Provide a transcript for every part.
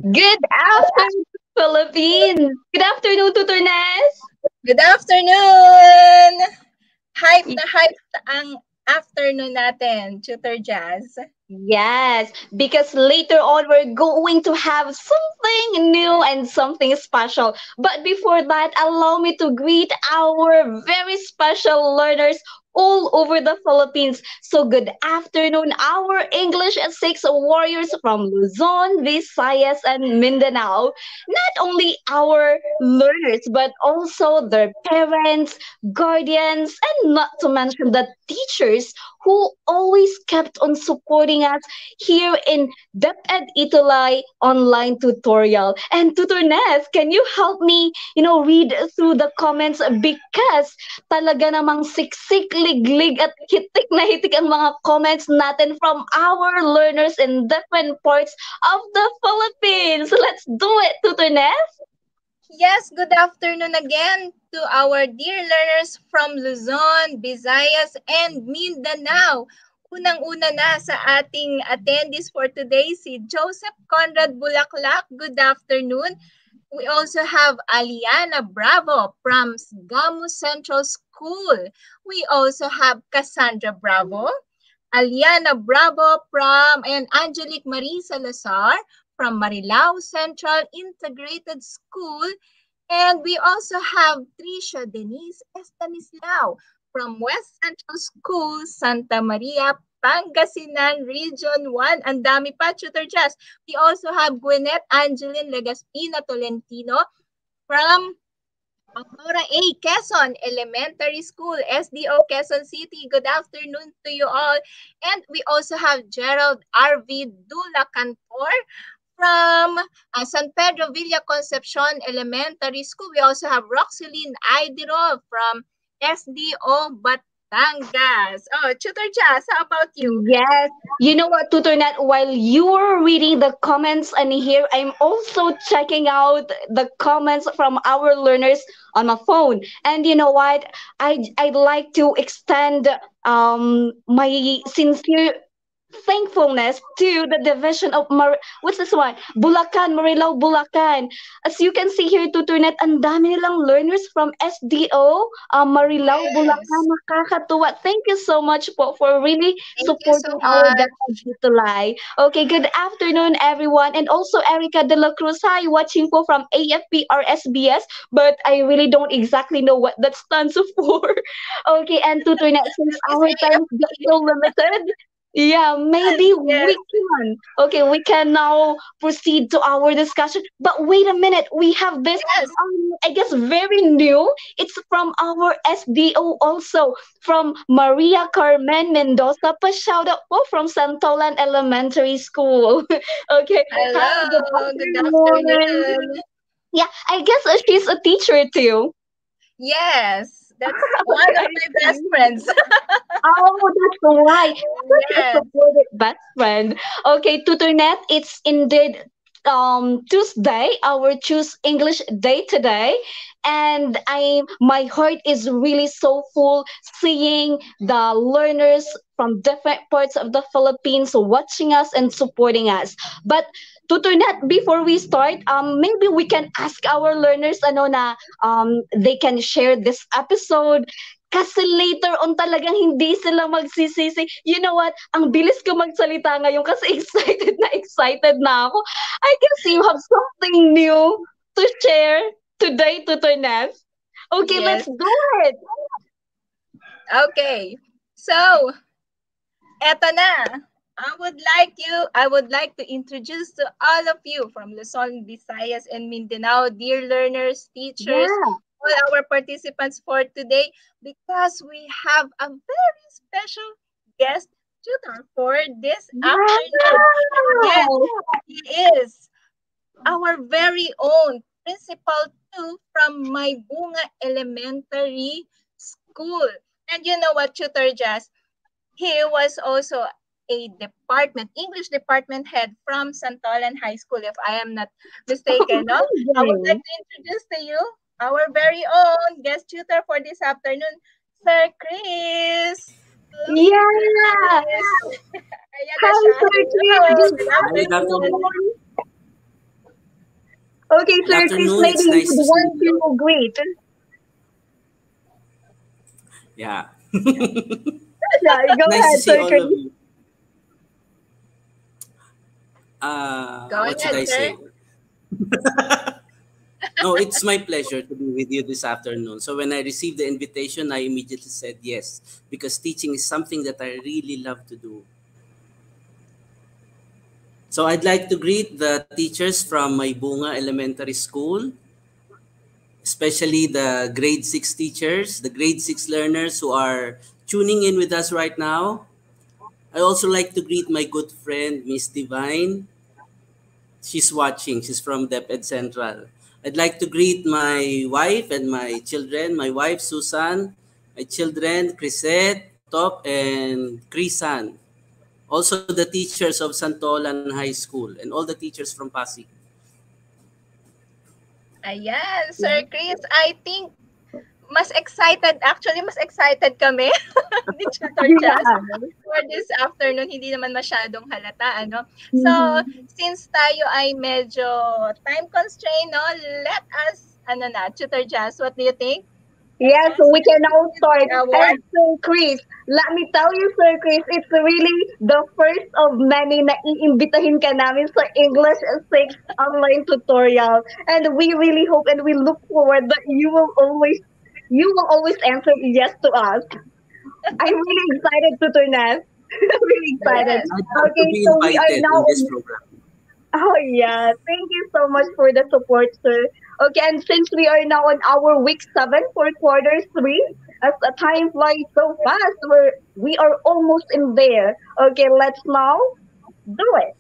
Good afternoon, Philippines! Good afternoon, Tutor Ness! Good afternoon! Hype na ang afternoon natin, Tutor Jazz. Yes, because later on we're going to have something new and something special. But before that, allow me to greet our very special learners all over the Philippines. So good afternoon, our English 6 warriors from Luzon, Visayas, and Mindanao. Not only our learners, but also their parents, guardians, and not to mention the teachers who always kept on supporting us here in DepEd Itulay online tutorial. And Tutor Ness, can you help me, read through the comments because talaga namang siksik, liglig at hitik na hitik ang mga comments natin from our learners in different parts of the Philippines. Let's do it, Tutor Ness. Yes, good afternoon again to our dear learners from Luzon, Visayas, and Mindanao. Unang-una na sa ating attendees for today, si Joseph Conrad Bulaklak. Good afternoon. We also have Aliana Bravo from Gamu Central School. We also have Cassandra Bravo, Aliana Bravo and Angelique Marie Salazar from Marilao Central Integrated School. And we also have Tricia Denise Estanislao from West Central School, Santa Maria, Pangasinan, Region 1. Ang dami pa, Tutor Jazz. We also have Gwyneth Angeline Legaspina Tolentino from Aurora A. Quezon Elementary School, SDO Quezon City. Good afternoon to you all. And we also have Gerald R.V. Dula Cantor from San Pedro Villa Concepcion Elementary School. We also have Roxeline Aidiro from SDO Batangas. Oh, Tutor Jazz, how about you? Yes. You know what, Tutor Nat, while you were reading the comments and here, I'm also checking out the comments from our learners on my phone. And you know what? I'd like to extend my sincere thankfulness to the division of what's this one? Bulacan, Marilao, Bulacan. As you can see here, Tuturnet, ang dami nilang learners from SDO, Marilao, Bulacan. Yes. Nakakatuwa. Thank you so much po for really Thank you so supporting our much. Tulay. Okay, good afternoon, everyone. And also, Erica De La Cruz, hi, watching po from AFP or SBS, but I really don't exactly know what that stands for. Okay, and Tuturnet, since That is our time is AFP. so limited, yeah, maybe Yes. we can. Okay, we can now proceed to our discussion. But wait a minute, we have this, Yes. I guess, very new. It's from our SDO also, from Maria Carmen Mendoza. Pa shout out po from Santolan Elementary School. Okay, hi, good Hello. Good afternoon. afternoon. Yeah, I guess she's a teacher too. Yes, that's one of my best friends. Oh, that's why. Such a Yes. supportive best friend. Okay, Tutornet, it's indeed Tuesday, our Choose English Day today. And my heart is really so full seeing the learners from different parts of the Philippines watching us and supporting us. But Tutornet, before we start, maybe we can ask our learners ano na they can share this episode kasi later on talagang hindi sila magsisisi. You know what? Ang bilis ko magsalita ngayon kasi excited na ako. I guess you have something new to share today, Tutor Ness. Okay, let's Yes. do it. Okay. So, eto na. I would like to introduce to all of you from Luzon, Visayas, and Mindanao, dear learners, teachers, Yeah. all our participants for today, because we have a very special guest tutor for this afternoon. Yes, Wow. he is our very own Principal 2 from Maybunga Elementary School. And you know what, Tutor Jazz? He was also a English department head from Santolan High School, if I am not mistaken. No? I would like Amazing. to introduce to you our very own guest tutor for this afternoon, Sir Chris. Hello, Sir Yeah. Chris. Ayan na Hi, siya. Sir Hello. Chris. Good Good Hi, good afternoon. afternoon. afternoon. Okay, Good Sir Chris, afternoon. maybe It's you nice would to see want you all. to greet. Yeah. Yeah, go Nice to ahead, see Sir all Chris. of you. Go What should ahead, I sir. say? No, it's my pleasure to be with you this afternoon. So when I received the invitation, I immediately said yes because teaching is something that I really love to do. So I'd like to greet the teachers from my Bunga Elementary School, especially the grade 6 teachers, the grade 6 learners who are tuning in with us right now. I also like to greet my good friend, Miss Divine. She's watching. She's from DepEd Central. I'd like to greet my wife and my children. My wife, Susan. My children, Chrisette, Top, and Krisan. Also the teachers of Santolan High School and all the teachers from Pasig. Ayan, Sir Chris, I think mas excited kami ni Tutor Jazz Yeah. for this afternoon. Hindi naman masyadong halata, ano? So, Mhm. since tayo ay medyo time constraint, no, let us, Tutor Jazz, what do you think? Let's Yes, we can proceed now with start. our, And Sir Chris, let me tell you, Sir Chris, it's really the first of many na iimbitahin ka namin sa English 6 online tutorial. And we really hope and we look forward that you will always answer yes to us. I'm really excited to Tunas. Really excited. yes, I'd love to Okay, be so we are invited now in this program. Oh yeah, thank you so much for the support, sir. Okay, and since we are now on our week 7 for quarter 3, as the time flies so fast, we are almost in there. Okay, let's now do it.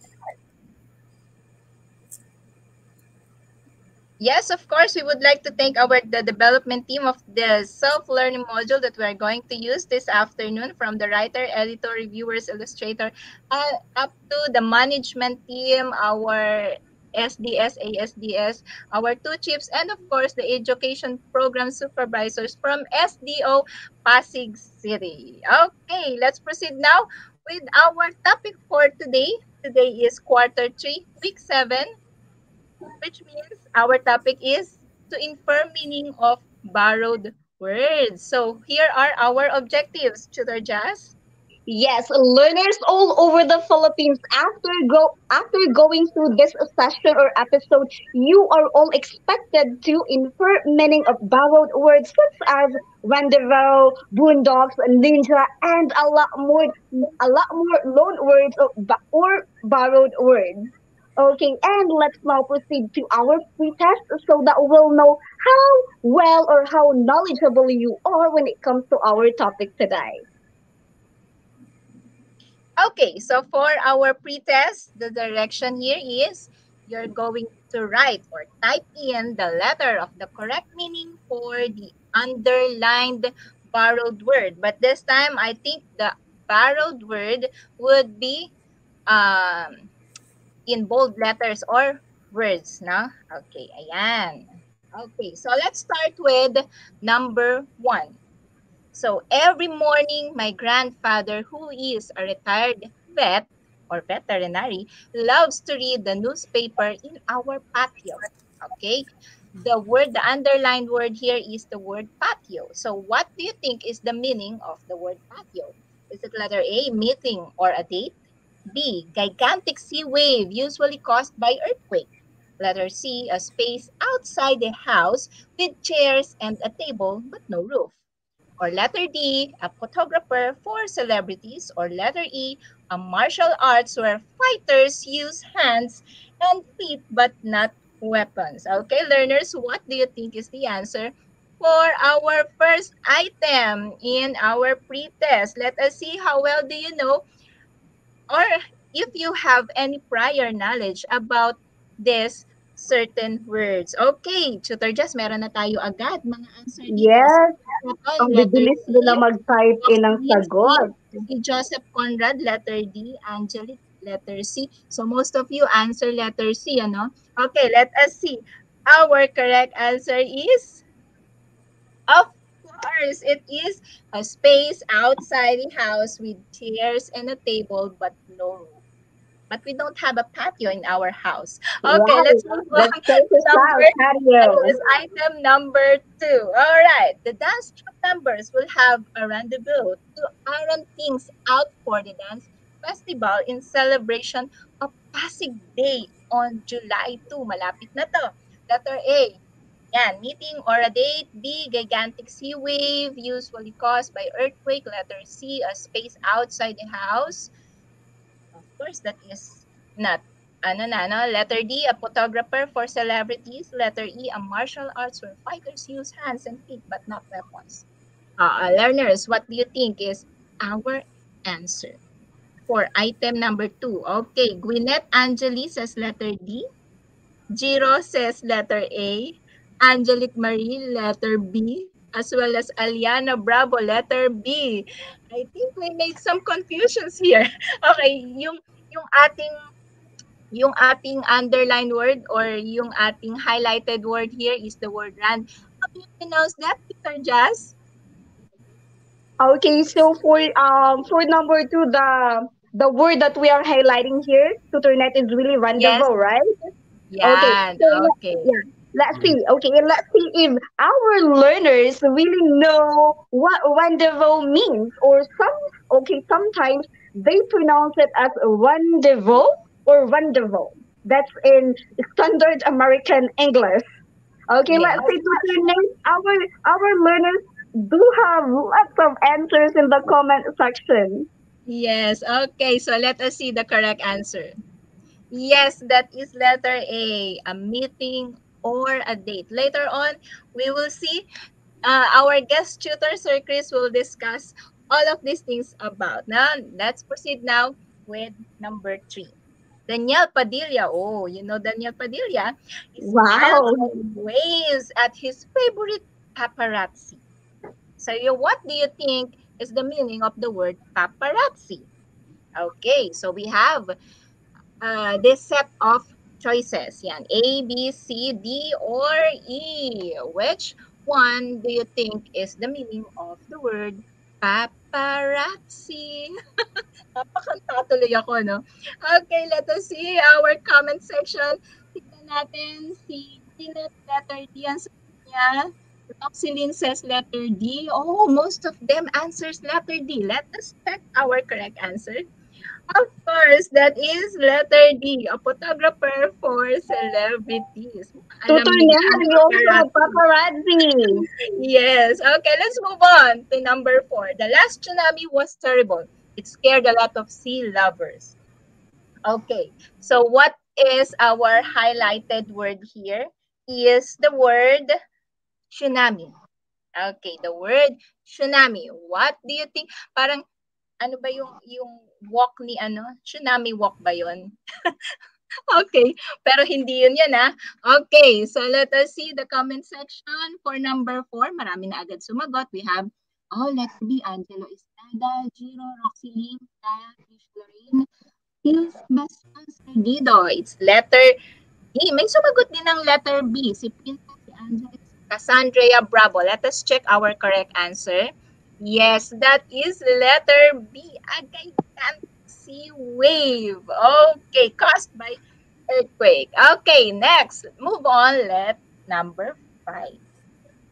Yes, of course, we would like to thank the development team of the self-learning module that we're going to use this afternoon, from the writer, editor, reviewers, illustrator, up to the management team, our SDS, ASDS, our two chiefs, and of course the education program supervisors from SDO Pasig City. Okay, let's proceed now with our topic for today. Today is quarter 3, week 7, which means our topic is to infer meaning of borrowed words. So here are our objectives, Tutor Jazz. Yes, learners all over the Philippines, after going through this session or episode, you are all expected to infer meaning of borrowed words such as rendezvous, boondocks, ninja, and a lot more loan words or borrowed words. Okay, and let's now proceed to our pre-test so that we'll know how well or how knowledgeable you are when it comes to our topic today. Okay, so for our pretest, the direction here is you're going to write or type in the letter of the correct meaning for the underlined borrowed word. But this time, I think the borrowed word would be um, in bold letters or words, no? Okay, ayan. Okay, so let's start with number 1. So every morning, my grandfather, who is a retired vet or veterinary, loves to read the newspaper in our patio. Okay, the underlined word here is the word patio. So what do you think is the meaning of the word patio? Is it letter A, meeting or a date? B, gigantic sea wave usually caused by earthquake. Letter C, a space outside the house with chairs and a table but no roof. Or letter D, a photographer for celebrities. Or letter E, a martial arts where fighters use hands and feet but not weapons. Okay, learners, what do you think is the answer for our first item in our pre-test? Let us see how well do you know, or if you have any prior knowledge about this certain words. Okay, Tutor Jess, meron na tayo agad mga answer dito. So, Yes, second, ang letter bibilis C, nila mag-type in ng Jocelyn C, sagot. si Joseph Conrad, letter D, Angelic, letter C. So, most of you answer letter C, ano? Okay, let us see. Our correct answer is, of course, it is a space outside the house with chairs and a table but no roof. but we don't have a patio in our house. Okay, Wow, let's move on that's so to number patio. Yes, item number 2. All right. The dance troupe members will have a rendezvous to iron things out for the dance festival in celebration of Pasig Day on July 2. Malapit na to. Letter A. Yan, meeting or a date. B, gigantic sea wave usually caused by earthquake. Letter C, a space outside the house. Of course, that is not. Ano na, no? Letter D, a photographer for celebrities. Letter E, a martial arts where fighters use hands and feet but not weapons. Learners, what do you think is our answer for item number 2? Okay, Gwyneth Angeli says letter D. Jiro says letter A. Angelic Marie, letter B. As well as Aliana Bravo, letter B. I think we made some confusions here. Okay, yung ating yung ating underlined word or yung ating highlighted word here is the word rand. How do you pronounce that, Teacher Jazz? Okay, so for number two, the word that we are highlighting here, tutornet, is really Yes. rendezvous, right? Okay, Yan. so Okay. yeah, let's see. Okay, let's see if our learners really know what rendezvous means, or sometimes they pronounce it as rendezvous or rendezvous. That's in standard American English. Okay, let's Yes. see to tonight. Our learners do have lots of answers in the comment section. Yes. Okay, so let us see the correct answer. Yes, that is letter A meeting or a date. Later on, we will see our guest tutor, Sir Chris, will discuss all of these things about. Now, let's proceed now with number 3. Daniel Padilla. Oh, you know Daniel Padilla smiles Wow. and waves at his favorite paparazzi. So, what do you think is the meaning of the word paparazzi? Okay, so we have this set of choices. Yan, A, B, C, D, or E. Which one do you think is the meaning of the word paparazzi? Napakanta tuloy ako, no? Okay, let us see our comment section. Tignan natin si Ginette, letter D ang sagot niya. Roxylene says letter D. Oh, most of them answers letter D. Let us check our correct answer. Of course, that is letter D, a photographer for celebrities. Alam nila Tutornet, ang you also have paparazzi. paparazzi. Yes. Okay, let's move on to number 4. The last tsunami was terrible. It scared a lot of sea lovers. Okay, so what is our highlighted word here? Is the word tsunami. Okay, the word tsunami. What do you think? Parang ano ba yung walk ni ano? Tsunami walk ba yun? Okay, pero hindi yun yan ah. Okay, so let us see the comment section for number 4. Marami na agad sumagot. We have, let's be Angelo Estrada, Giro, Roxylene, Kaya, Trish Lorraine, Hills Bastos, Perdido. It's letter D. May sumagot din ng letter B. Si Princess, si Angela, Cassandra Bravo. Let us check our correct answer. Yes, that is letter B. A gigantic sea wave. Okay, caused by earthquake. Okay, next. Move on. Number 5.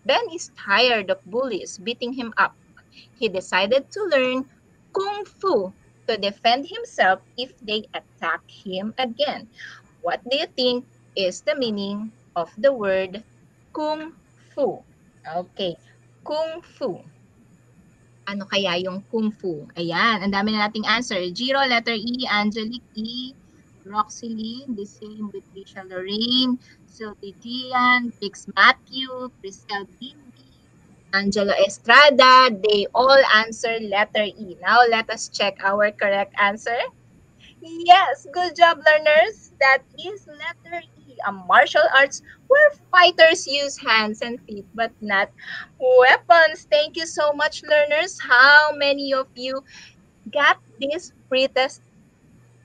Ben is tired of bullies beating him up. He decided to learn Kung Fu to defend himself if they attack him again. What do you think is the meaning of the word Kung Fu? Okay, Kung Fu. Ano kaya yung Kung Fu? Ayan, ang dami na nating answer. Giro, letter E, Angelic E, Roxylene, the same with Risha Lorraine, Sylvie Gian, Pix Matthew, Cristel Bimbi, Angelo Estrada, they all answer letter E. Now, let us check our correct answer. Yes, good job, learners. That is letter E, a martial arts where fighters use hands and feet but not weapons. Thank you so much, learners. How many of you got this pretest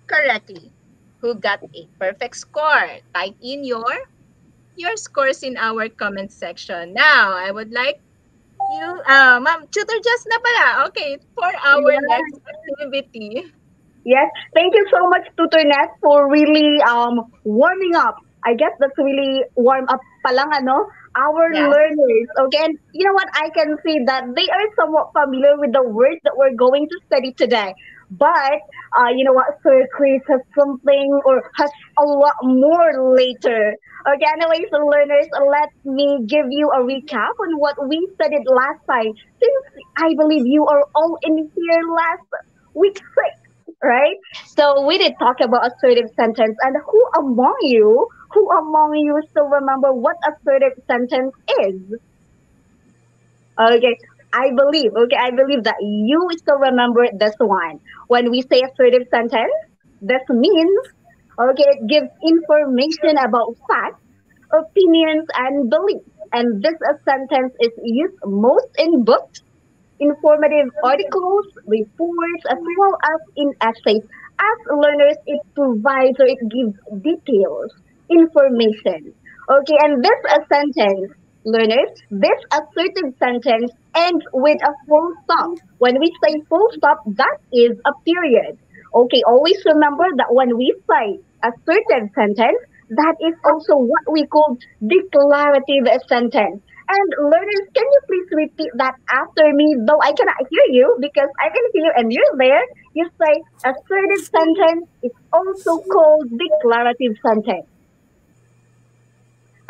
correctly? Who got a perfect score? Type in your scores in our comment section. Now, I would like you, Ma'am, Tutor Just na pala. Okay, for our next activity. Yes, thank you so much, Tutor Net, for really warming up. I guess that's really warm up palang ano, our Yeah. learners. Okay, and you know what? I can see that they are somewhat familiar with the words that we're going to study today. But you know what? Sir Chris has something or has a lot more later. Okay, anyways, learners, let me give you a recap on what we studied last time. Since I believe you are all in here last week, right? So we did talk about assertive sentence, and who among you still remember what assertive sentence is? Okay, I believe that you still remember this one. When we say assertive sentence, this means, okay, it gives information about facts, opinions, and beliefs. And this sentence is used most in books, informative articles, reports, as well as in essays. As learners, it provides or it gives details, information. Okay, and this a sentence, learners, this assertive sentence ends with a full stop. When we say full stop, that is a period. Okay, always remember that when we say assertive sentence, that is also what we call declarative sentence. And learners, can you please repeat that after me? Though I cannot hear you because I can hear you and you're there. You say assertive sentence is also called declarative sentence.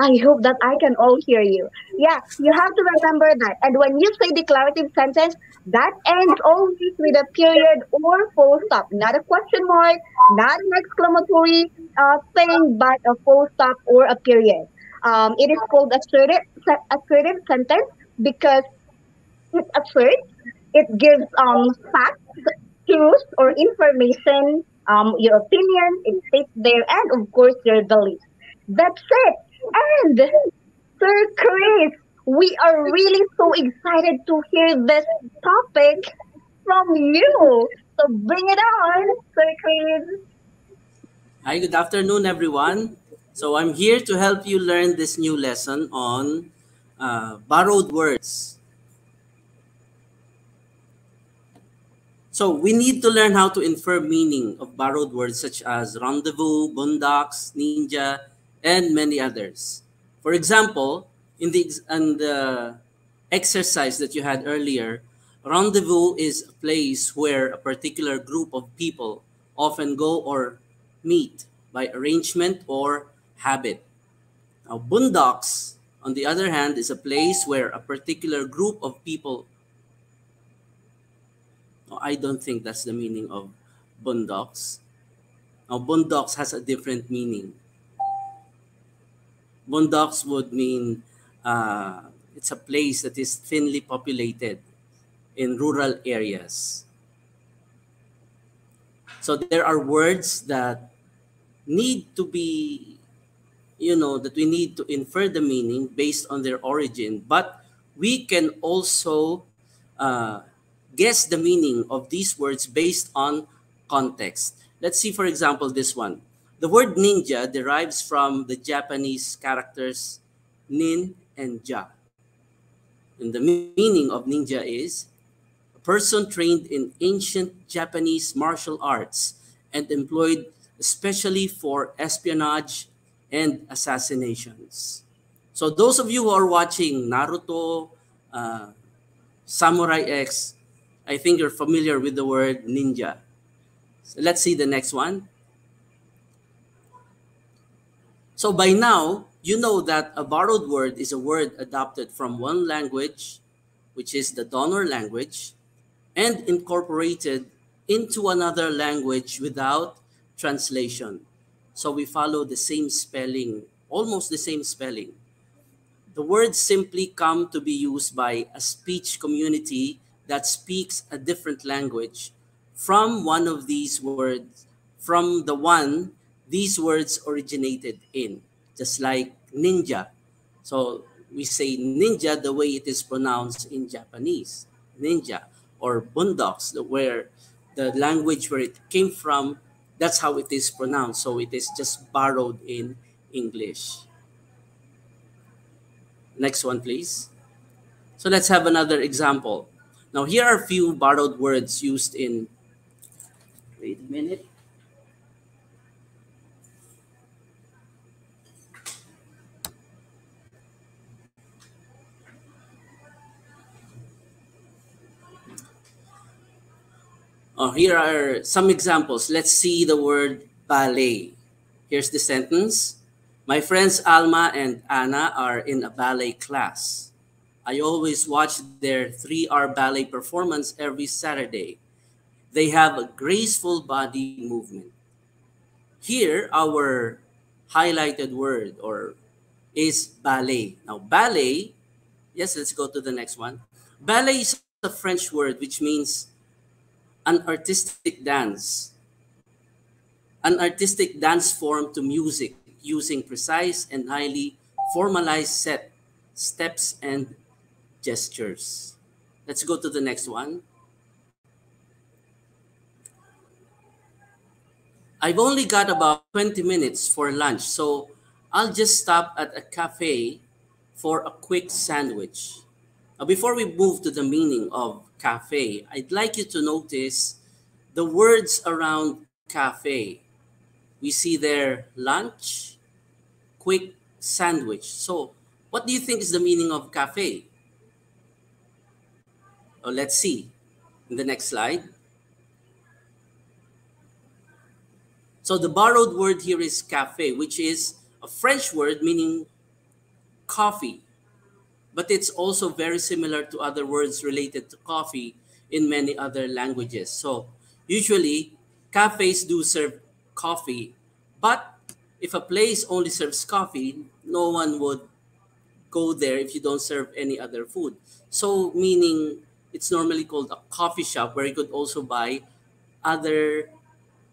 I hope that I can all hear you. Yeah, you have to remember that. And when you say declarative sentence, that ends always with a period or full stop, not a question mark, not an exclamatory thing, but a full stop or a period. It is called assertive sentence because it asserts, it gives facts, truth, or information, your opinion, it states there, and of course your beliefs. That's it. And Sir Chris, we are really so excited to hear this topic from you. So bring it on, Sir Chris. Hi, good afternoon, everyone. So I'm here to help you learn this new lesson on borrowed words. So we need to learn how to infer meaning of borrowed words such as rendezvous, boondocks, ninja, and many others. For example, in the exercise that you had earlier, rendezvous is a place where a particular group of people often go or meet by arrangement or habit. Now, boondocks, on the other hand, is a place where a particular group of people. No, I don't think that's the meaning of boondocks. Now, boondocks has a different meaning. Boondocks would mean it's a place that is thinly populated in rural areas. So there are words that need to be, that we need to infer the meaning based on their origin, but we can also uh, guess the meaning of these words based on context. Let's see, for example, this one. The word ninja derives from the Japanese characters nin and ja. And the meaning of ninja is a person trained in ancient Japanese martial arts and employed especially for espionage and assassinations. So those of you who are watching Naruto, uh, Samurai X, I think you're familiar with the word ninja. So let's see the next one. So by now, you know that a borrowed word is a word adopted from one language, which is the donor language, and incorporated into another language without translation. So we follow the same spelling, almost the same spelling. The words simply come to be used by a speech community that speaks a different language from one of these words, from the one these words originated in, just like ninja. So we say ninja the way it is pronounced in Japanese, ninja, or boondocks, where the language where it came from, that's how it is pronounced. So it is just borrowed in English. Next one, please. So let's have another example. Now, here are a few borrowed words used in Wait a minute. Here are some examples. Let's see the word ballet. Here's the sentence. My friends Alma and Anna are in a ballet class. I always watch their 3-hour ballet performance every Saturday. They have a graceful body movement. Here, our highlighted word or is ballet. Now, ballet, yes, let's go to the next one. Ballet is a French word which means an artistic dance. An artistic dance form to music using precise and highly formalized steps and gestures. Let's go to the next one. I've only got about 20 minutes for lunch, so I'll just stop at a cafe for a quick sandwich. Now, before we move to the meaning of cafe, I'd like you to notice the words around cafe. We see there lunch, quick sandwich. So, what do you think is the meaning of cafe? Let's see in the next slide. So the borrowed word here is cafe, which is a French word meaning coffee. But it's also very similar to other words related to coffee in many other languages. So usually cafes do serve coffee, but if a place only serves coffee, no one would go there if you don't serve any other food. So meaning it's normally called a coffee shop where you could also buy other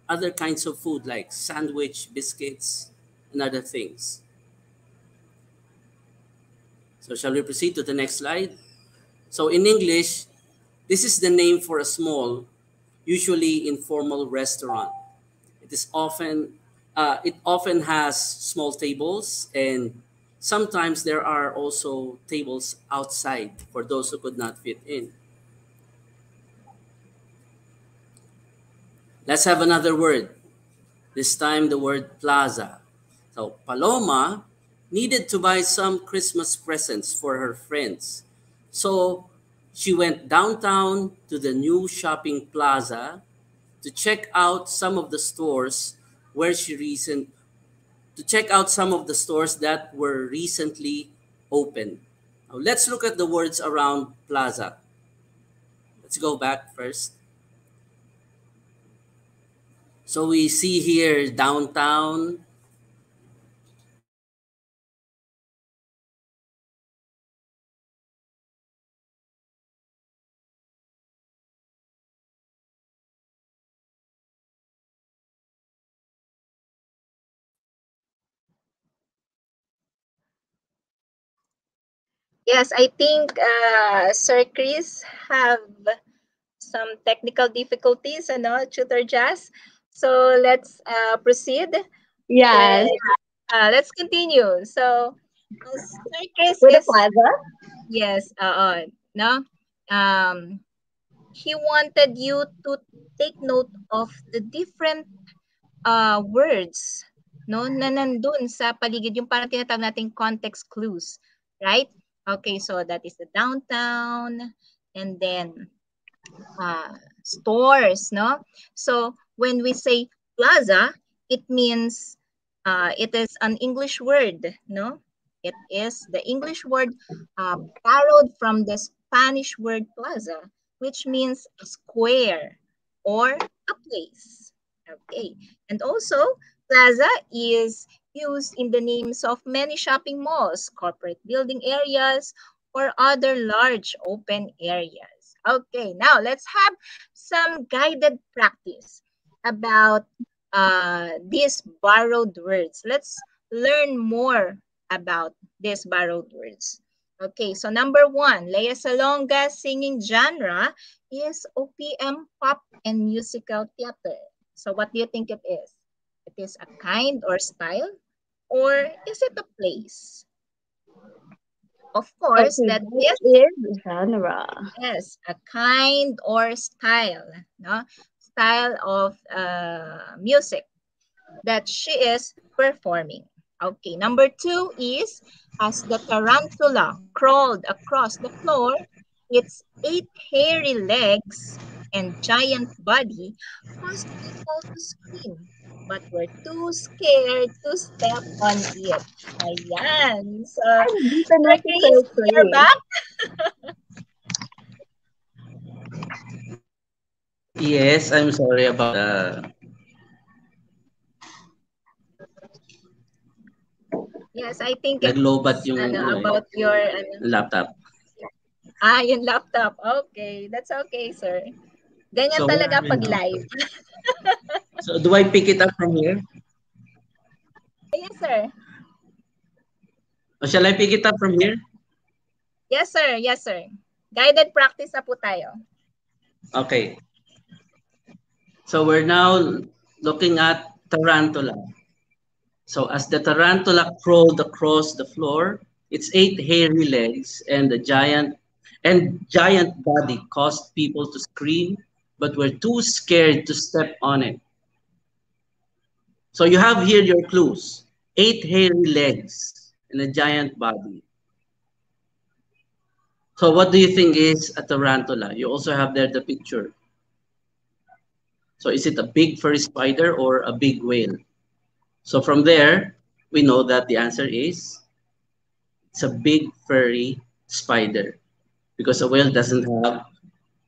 other kinds of food like sandwich, biscuits, and other things. So shall we proceed to the next slide? So in English, this is the name for a small, usually informal restaurant. It often has small tables, and sometimes there are also tables outside for those who could not fit in. Let's have another word. This time the word plaza. So Paloma needed to buy some Christmas presents for her friends. So she went downtown to the new shopping plaza to check out some of the stores where she recent to check out some of the stores that were recently opened. Now let's look at the words around plaza. Let's go back first. So we see here downtown. Yes, I think Sir Chris have some technical difficulties, ano, Tutor Jazz. So let's proceed. Yes, Let's continue. So Sir Chris with the is, plaza. yes, no, um, he wanted you to take note of the different words, no, na nandun sa paligid, yung parang tinatawag nating context clues, right? Okay, so that is the downtown, and then stores, no? So when we say plaza, it means it is an English word, no? It is the English word borrowed from the Spanish word plaza, which means a square or a place. Okay, and also plaza is used in the names of many shopping malls, corporate building areas, or other large open areas. Okay, now let's have some guided practice about these borrowed words. Let's learn more about these borrowed words. Okay, so number one, Lea Salonga's singing genre is OPM, pop, and musical theater. So what do you think it is? It is a kind or style, or is it a place? Of course, Okay, that that is, is genre. yes, a kind or style. No? style of music that she is performing. Okay, number 2 is as the tarantula crawled across the floor, its 8 hairy legs and giant body caused people to scream, but were too scared to step on it. Ayan. So, I'm beaten Sir with Chris, the you're tree. back? Yes, I'm sorry about Yes, I think naglobat it's yung about your laptop. yung laptop. Okay, that's okay, sir. Ganyan So where talaga are we pag now? live. So do I pick it up from here? Yes, sir. Or shall I pick it up from here? Yes, sir. Yes, sir. Guided practice na po tayo. Okay. So we're now looking at tarantula. So as the tarantula crawled across the floor, its 8 hairy legs and the giant body caused people to scream, but were too scared to step on it. So you have here your clues. 8 hairy legs and a giant body. So what do you think is a tarantula? You also have there the picture. So is it a big furry spider or a big whale? So from there, we know that the answer is it's a big furry spider because a whale doesn't have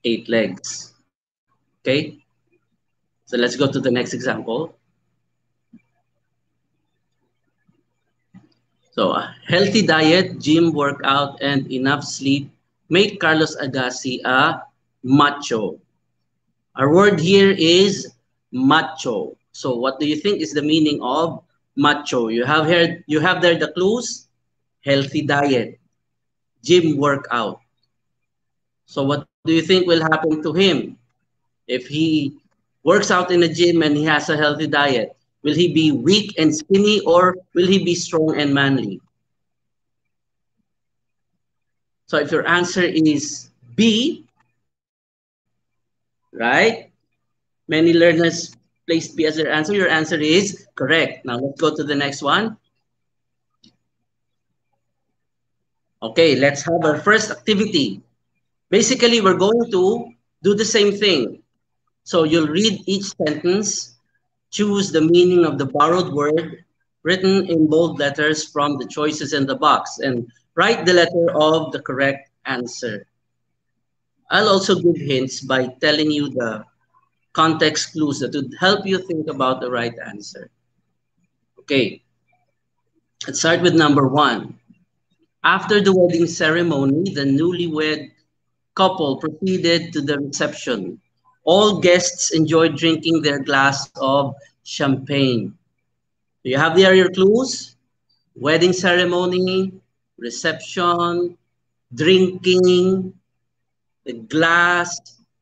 8 legs. Okay? So let's go to the next example. So a healthy diet, gym, workout, and enough sleep made Carlos Agassi a macho. Our word here is macho. So what do you think is the meaning of macho? You have there the clues: healthy diet, gym workout. So what do you think will happen to him if he works out in a gym and he has a healthy diet? Will he be weak and skinny or will he be strong and manly? So if your answer is B, right? Many learners placed B as their answer. Your answer is correct. Now let's go to the next one. Okay, let's have our first activity. Basically, we're going to do the same thing. So you'll read each sentence, choose the meaning of the borrowed word written in bold letters from the choices in the box, and write the letter of the correct answer. I'll also give hints by telling you the context clues that would help you think about the right answer. Okay, let's start with number 1. After the wedding ceremony, the newlywed couple proceeded to the reception. All guests enjoyed drinking their glass of champagne. Do you have there your clues? Wedding ceremony, reception, drinking, the glass.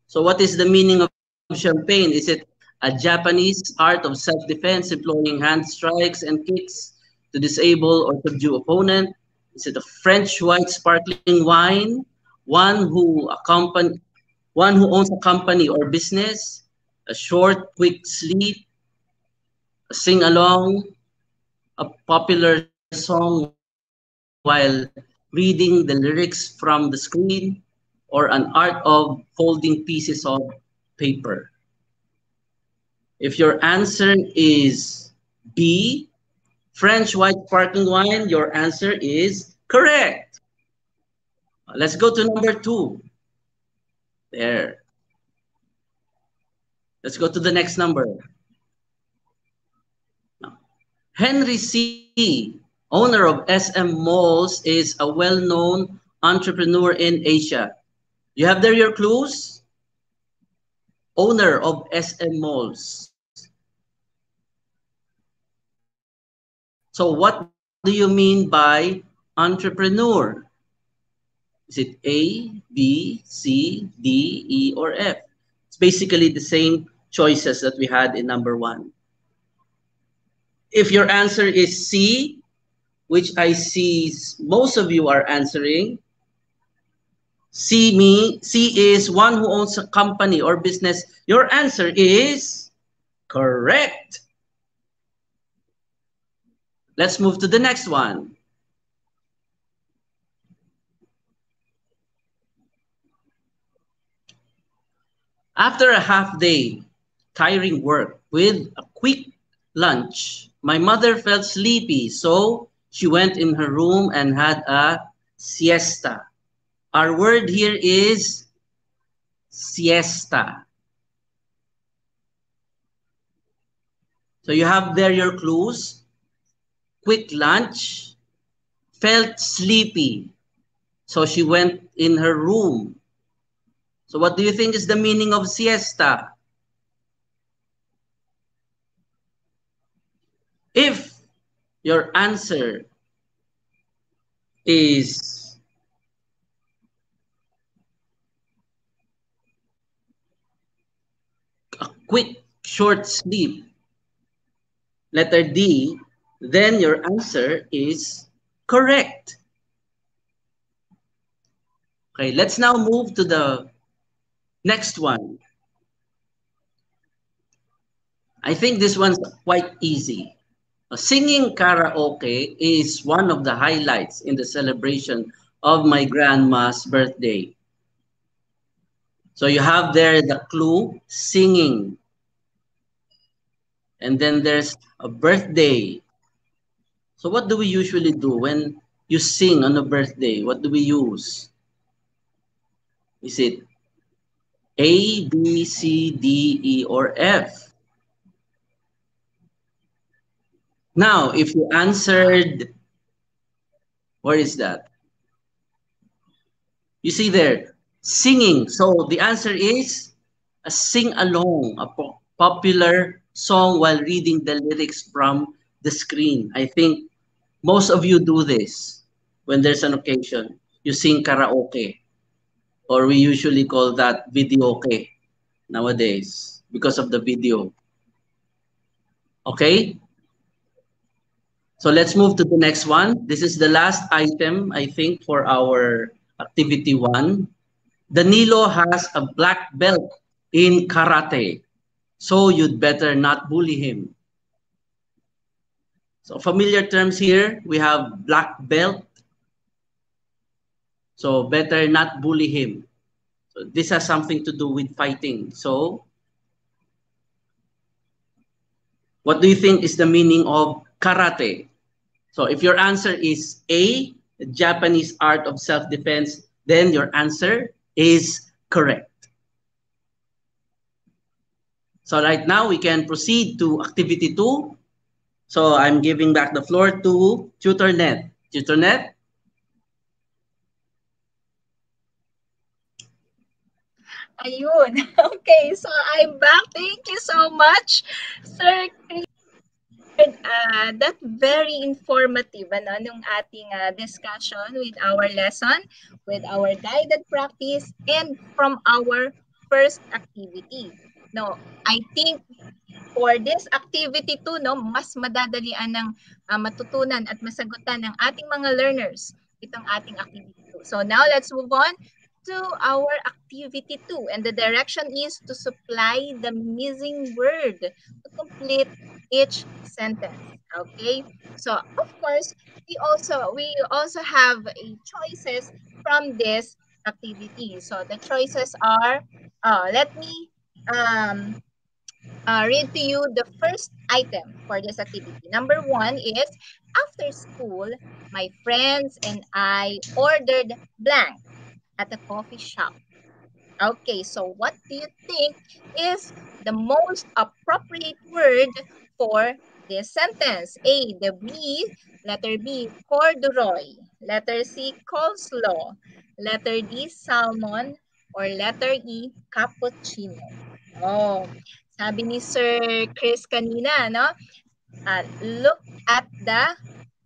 So what is the meaning of champagne? Is it a Japanese art of self-defense employing hand strikes and kicks to disable or subdue opponent? Is it a French white sparkling wine? One who accompany One who owns a company or business, a short, quick sleep, a sing along, a popular song while reading the lyrics from the screen, or an art of folding pieces of paper. If your answer is B, French white sparkling wine, your answer is correct. Let's go to number 2. There. Let's go to the next number. Henry C., owner of SM Malls, is a well-known entrepreneur in Asia. You have there your clues? Owner of SM Malls. So what do you mean by entrepreneur? Is it A, B, C, D, E, or F? It's basically the same choices that we had in number 1. If your answer is C, which I see most of you are answering, C is one who owns a company or business. Your answer is correct. Let's move to the next one. After a half-day tiring work with a quick lunch, my mother felt sleepy, so she went in her room and had a siesta. Our word here is siesta. So you have there your clues. Quick lunch, felt sleepy, so she went in her room. So what do you think is the meaning of siesta? If your answer is a quick short sleep, letter D, then your answer is correct. Okay, let's now move to the next one. I think this one's quite easy. Singing karaoke is one of the highlights in the celebration of my grandma's birthday. So you have there the clue, singing. And then there's a birthday. So what do we usually do when you sing on a birthday? What do we use? Is it A, B, C, D, E, or F? Now, if you answered, what is that? You see there, singing. So the answer is a sing-along, a popular song while reading the lyrics from the screen. I think most of you do this when there's an occasion. You sing karaoke, or we usually call that videoke nowadays because of the video. Okay? So let's move to the next one. This is the last item, I think, for our activity 1. Danilo has a black belt in karate, so you'd better not bully him. So familiar terms here, we have black belt, so better not bully him. So this has something to do with fighting. So what do you think is the meaning of karate? So if your answer is A, the Japanese art of self-defense, then your answer is correct. So right now we can proceed to activity 2. So I'm giving back the floor to TutorNet. TutorNet? Ayun. Okay, so I'm back. Thank you so much, Sir Chris. That very informative nung ating discussion with our lesson, with our guided practice, and from our first activity. No, I think for this activity 2, no, mas madadalian ng matutunan at masagutan ng ating mga learners itong ating activity 2. So now let's move on to our activity 2, and the direction is to supply the missing word to complete each sentence. Okay, so of course we also have choices from this activity. So the choices are, let me read to you the first item for this activity. Number 1 is, after school, my friends and I ordered blank at a coffee shop. Okay, so what do you think is the most appropriate word for this sentence? A, the B, letter B, corduroy, letter C, coleslaw, letter D, salmon, or letter E, cappuccino. Oh, sabi ni Sir Chris kanina, no? Look at the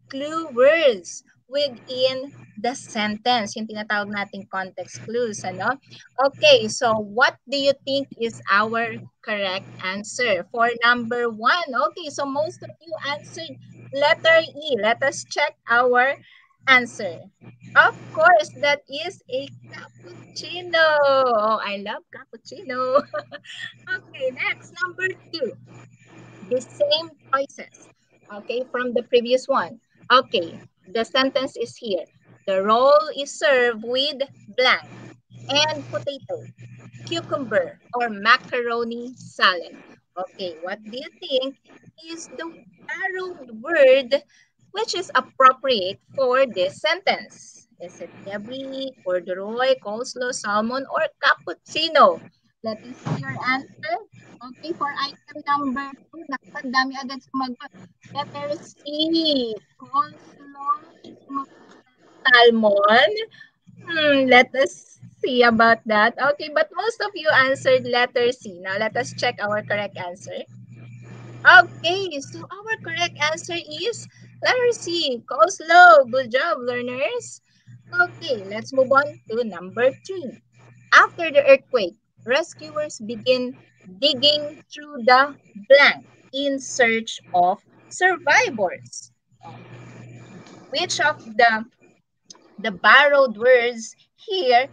clue words within the sentence, yung tinatawag nating context clues, ano? Okay, so what do you think is our correct answer for number 1? Okay, so most of you answered letter E. Let us check our answer? Of course, that is a cappuccino. Oh, I love cappuccino. Okay, next, number 2. The same choices. Okay, from the previous one. Okay, the sentence is here. The roll is served with blank and potato, cucumber, or macaroni salad. Okay, what do you think is the borrowed word which is appropriate for this sentence? Is it debris, corduroy, coleslaw, salmon, or cappuccino? Let us see your answer. Okay, for item number 2, nakapandami agad sumagot. Letter C, coleslaw, salmon. Let us see about that. Okay, but most of you answered letter C. Now let us check our correct answer. Okay, so our correct answer is letter C, coleslaw. Good job, learners. Okay, let's move on to number 3. After the earthquake, rescuers begin digging through the blank in search of survivors. Which of the borrowed words here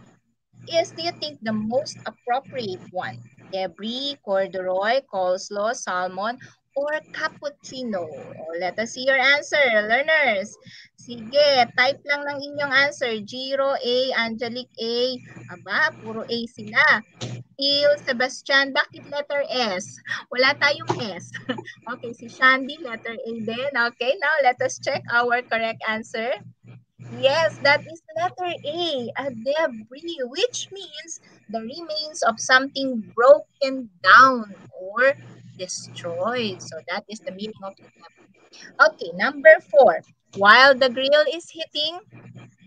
is, do you think, the most appropriate one? Debris, corduroy, coleslaw, salmon, or cappuccino? O, let us see your answer, learners. Sige, type lang ng inyong answer. Jiro A, Angelic A. Aba, puro A sila. Phil, Sebastian, bakit letter S? Wala tayong S. Okay, si Shandy, letter A din. Okay, now let us check our correct answer. Yes, that is letter A debris, which means the remains of something broken down or destroyed. So that is the meaning of debris. Okay, number 4. While the grill is heating,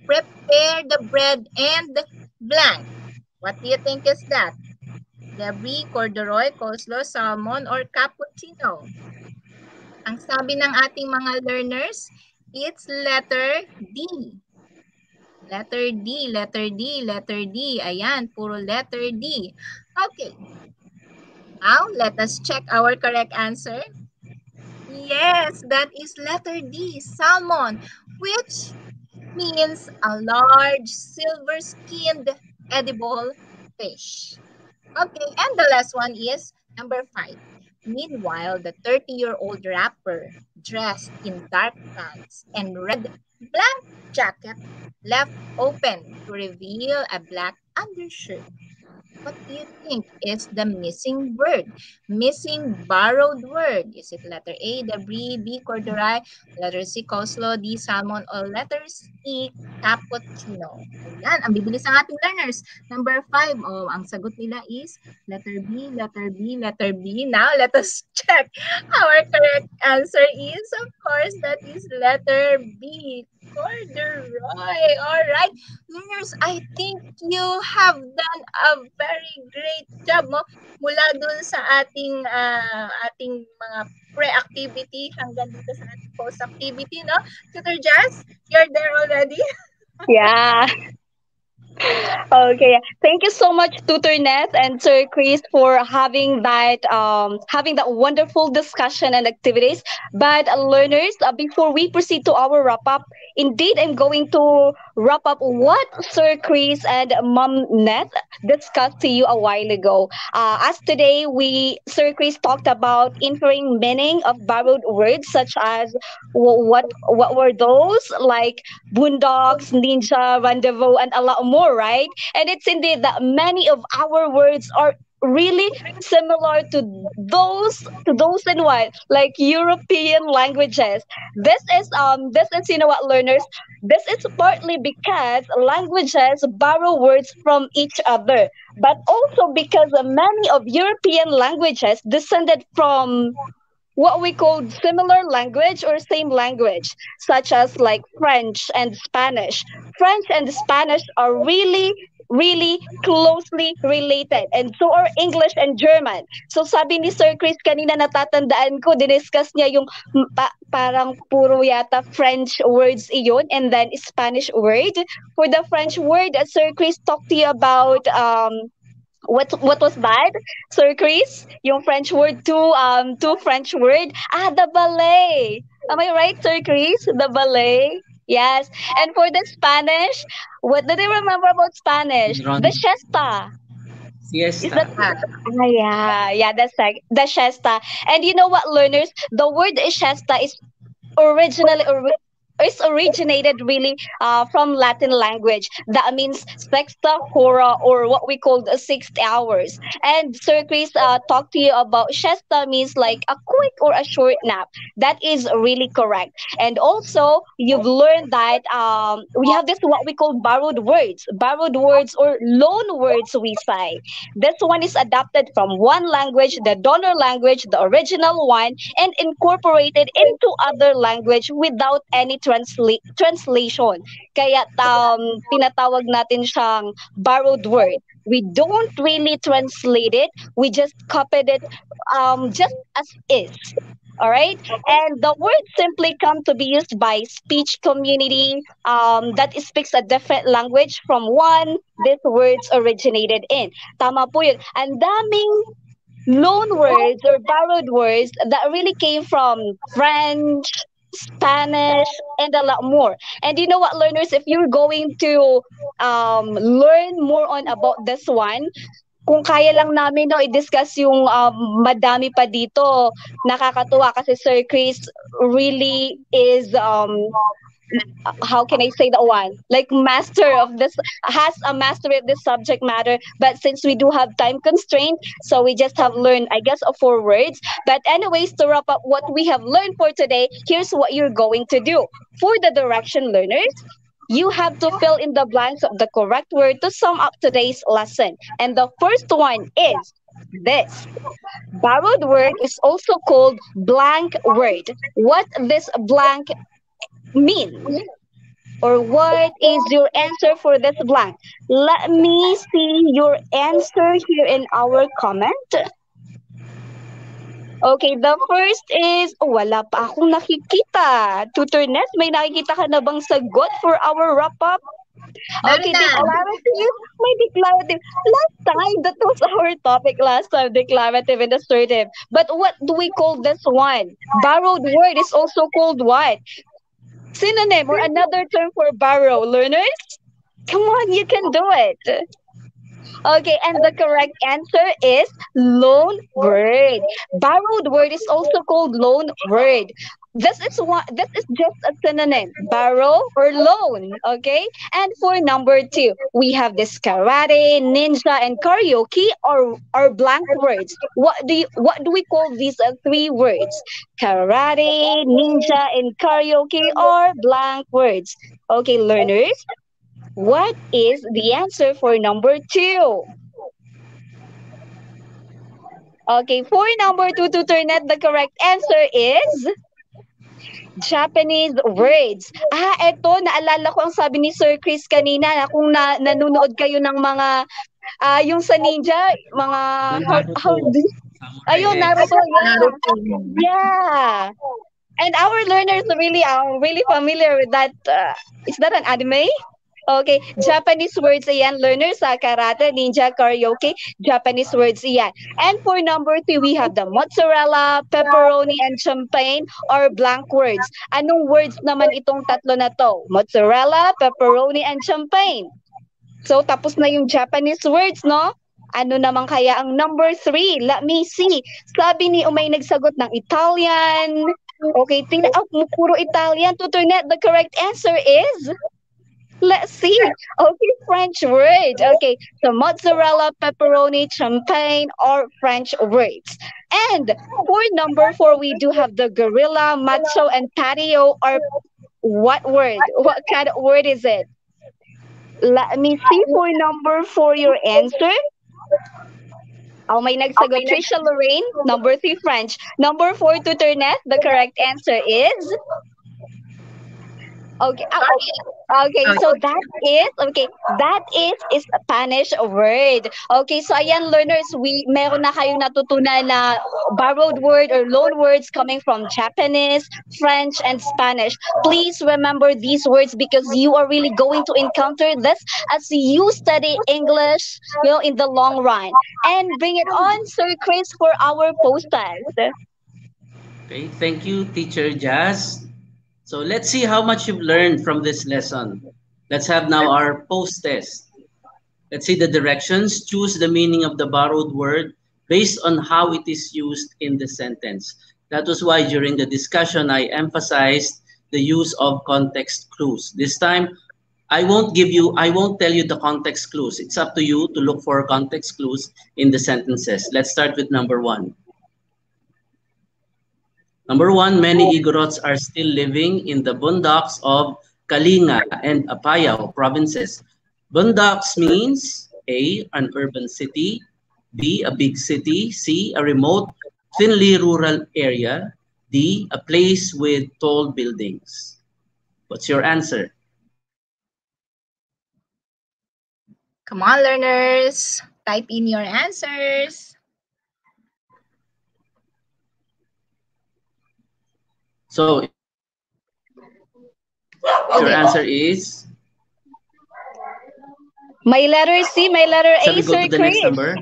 prepare the bread and blank. What do you think is that? Debris, corduroy, coleslaw, salmon, or cappuccino? Ang sabi ng ating mga learners, it's letter D. Letter D, letter D, letter D. Ayan, puro letter D. Okay. Now, let us check our correct answer. Yes, that is letter D, salmon, which means a large silver-skinned edible fish. Okay, and the last one is number 5. Meanwhile, the 30-year-old rapper, dressed in dark pants and red blank jacket, left open to reveal a black undershirt. What do you think is the missing word? Missing borrowed word. Is it letter A, debris, B, corduroy, letter C, coleslaw, D, salmon, or letter C, cappuccino? Ayan, ang bibilis ng ating learners. Number 5, ang sagot nila is letter B, letter B, letter B. Now, let us check. Our correct answer is, of course, that is letter B, corduroy. All right. Learners, I think you have done a very great job mo mula dun sa ating mga pre-activity hanggang dito sa ating post-activity, no? Tutor Jazz, you're there already? Yeah. Okay. Thank you so much, Tutor Ness and Sir Chris, for having that wonderful discussion and activities. But learners, before we proceed to our wrap up, indeed, I'm going to wrap up what Sir Chris and Mom Ness discussed to you a while ago. As today, Sir Chris talked about inferring meaning of borrowed words such as what were those, like boondocks, ninja, rendezvous, and a lot more, right? And it's indeed that many of our words are really similar to those in what, like European languages. This is, you know what, learners, this is partly because languages borrow words from each other, but also because many of European languages descended from what we call similar language or same language, such as like French and Spanish. French and Spanish are really, really closely related. And so are English and German. So sabi ni Sir Chris kanina, natatandaan ko, diniscuss niya yung parang puro yata French words iyon and then Spanish word. For the French word, Sir Chris talked to you about what was that, Sir Chris? Yung French word, two French word. The ballet. Am I right, Sir Chris? The ballet. Yes. And for the Spanish, what do they remember about Spanish? The Ron, siesta. Is that siesta. Ah, yeah, that's like the siesta. And you know what, learners? The word siesta is originally is originated really from Latin language. That means sexta hora, or what we call the 6 hours. And Sir Chris talked to you about siesta means like a quick or a short nap. That is really correct. And also, you've learned that we have this what we call borrowed words or loan words we say. This one is adapted from one language, the donor language, the original one, and incorporated into other language without any translation. Kaya tinatawag natin siyang borrowed word. We don't really translate it. We just copied it just as is. All right, and the word simply come to be used by speech community that speaks a different language from one these words originated in. Tama po yun. Ang daming loan words or borrowed words that really came from French, Spanish, and a lot more. And you know what, learners, if you're going to learn more on about this one, kung kaya lang namin no i-discuss yung madami pa dito. Nakakatuwa kasi Sir Chris really is how can I say that one? Like master of this has a mastery of this subject matter. But since we do have time constraint, so we just have learned, I guess, of 4 words. But anyways, to wrap up what we have learned for today, here's what you're going to do. For the direction learners, you have to fill in the blanks of the correct word to sum up today's lesson. And the first one is this. Borrowed word is also called blank word. What this blank means, or what is your answer for this blank? Let me see your answer here in our comment. Okay, the first is, oh, wala pa akong nakikita. Tutor Ness, may nakikita ka na bang sagot for our wrap-up? meron Okay, na. declarative. May declarative. Last time, that was our topic last time, declarative and assertive. But what do we call this one? Borrowed word is also called what? Synonym or another term for borrow. Learners, come on, you can do it. Okay, and the correct answer is loan word. Borrowed word is also called loan word. This is just a synonym, borrow or loan. Okay, and for number two, we have this karate, ninja, and karaoke or blank words. What do we call these 3 words? Karate, ninja, and karaoke or blank words. Okay, learners, what is the answer for number two? Okay, for number two, to Turnet, the correct answer is Japanese words. Eto, naalala ko ang sabi ni Sir Chris kanina na kung nanonood kayo ng mga, yung sa ninja, mga, Naruto. ayun, Samurai X. Naruto, yeah. Naruto. Yeah. And our learners really are really familiar with that. Is that an anime? Okay, Japanese words ayan, learners sa karate, ninja, karaoke, Japanese words iyan. And for number 3, we have the mozzarella, pepperoni, and champagne or blank words. Anong words naman itong tatlo na to? Mozzarella, pepperoni, and champagne. So, tapos na yung Japanese words, no? Ano naman kaya ang number 3? Let me see. Sabi ni Umay nagsagot ng Italian. Okay, puro Italian. Tuturnet, the correct answer is... Let's see. Okay, French word. Okay, so mozzarella, pepperoni, champagne, or French words. And for number 4, we do have the gorilla, macho, and patio, or what word? What kind of word is it? Let me see for number 4 your answer. Oh, may nagsagot. Trisha Lorraine, number 3, French. Number 4, Tutornet, the correct answer is... Okay. Okay. So that is a Spanish word. Okay. So ayan, learners, meron na kayong natutunan na borrowed word or loan words coming from Japanese, French, and Spanish. Please remember these words because you are really going to encounter this as you study English, in the long run. And bring it on, Sir Chris, for our post test. Okay, thank you, Teacher Jazz. So let's see how much you've learned from this lesson. Let's have now our post test. Let's see the directions. Choose the meaning of the borrowed word based on how it is used in the sentence. That was why during the discussion I emphasized the use of context clues. This time I won't tell you the context clues. It's up to you to look for context clues in the sentences. Let's start with number 1. Number 1, many Igorots are still living in the bundocks of Kalinga and Apayao provinces. Bundocks means A, an urban city, B, a big city, C, a remote, thinly rural area, D, a place with tall buildings. What's your answer? Come on, learners. Type in your answers. So, your answer is? My letter C, my letter Shall A, we go Sir to the next Chris. number?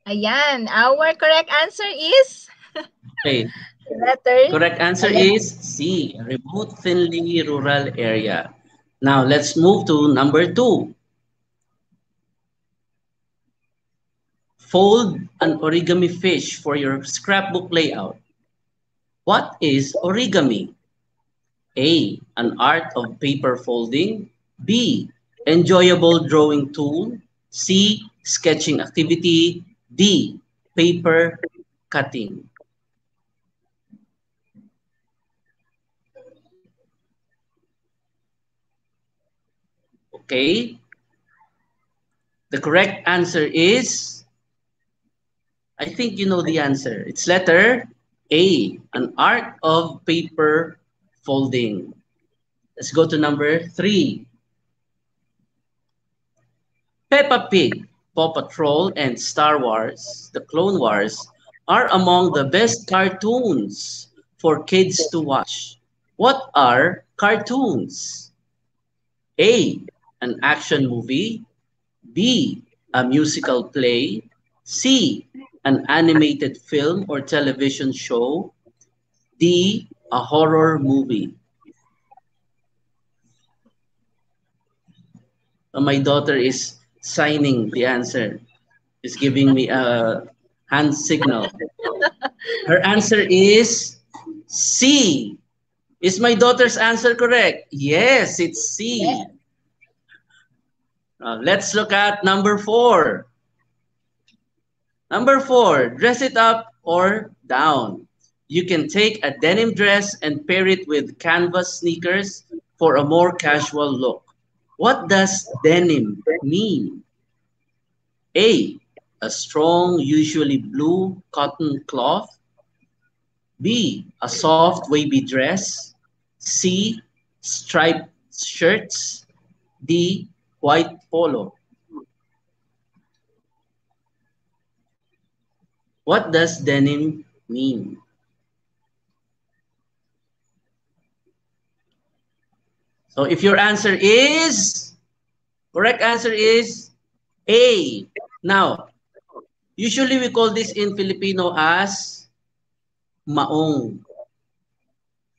Ayan, our correct answer is Okay. letter. Correct answer is C, a remote, thinly rural area. Now, let's move to number 2. Fold an origami fish for your scrapbook layout. What is origami? A, an art of paper folding. B, enjoyable drawing tool. C, sketching activity. D, paper cutting. Okay. The correct answer is, I think you know the answer. It's letter A, an art of paper folding. Let's go to number 3. Peppa Pig, Paw Patrol, and Star Wars, The Clone Wars, are among the best cartoons for kids to watch. What are cartoons? A, an action movie. B, a musical play. C, an animated film or television show. D, a horror movie. My daughter is signing the answer. Is giving me a hand signal. Her answer is C. Is my daughter's answer correct? Yes, it's C. Yes. Let's look at number 4. Number 4, dress it up or down. You can take a denim dress and pair it with canvas sneakers for a more casual look. What does denim mean? A, a strong, usually blue cotton cloth. B, a soft wavy dress. C, striped shirts. D, white polo. What does denim mean? So if your answer is, correct answer is A. Now, usually we call this in Filipino as maong.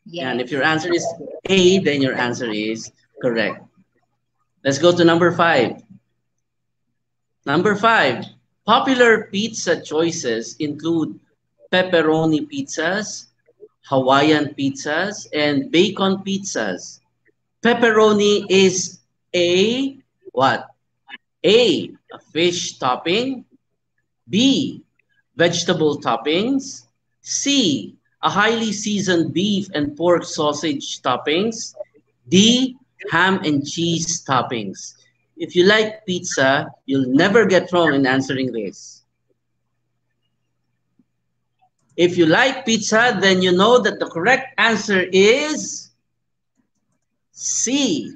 Yes. And if your answer is A, then your answer is correct. Let's go to number 5. Number 5, popular pizza choices include pepperoni pizzas, Hawaiian pizzas, and bacon pizzas. Pepperoni is A, what? A fish topping. B, vegetable toppings. C, a highly seasoned beef and pork sausage toppings. D, ham and cheese toppings. If you like pizza, you'll never get wrong in answering this. If you like pizza, then you know that the correct answer is C,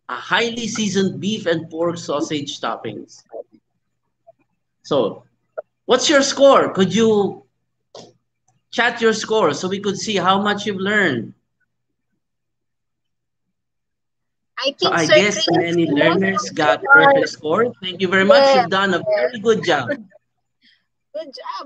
a highly seasoned beef and pork sausage toppings. So, what's your score? Could you chat your score so we could see how much you've learned? I So think I Sir guess Chris many most learners of got the time. perfect score. Thank you very much. Yes, You've done a yes. very good job. Good job.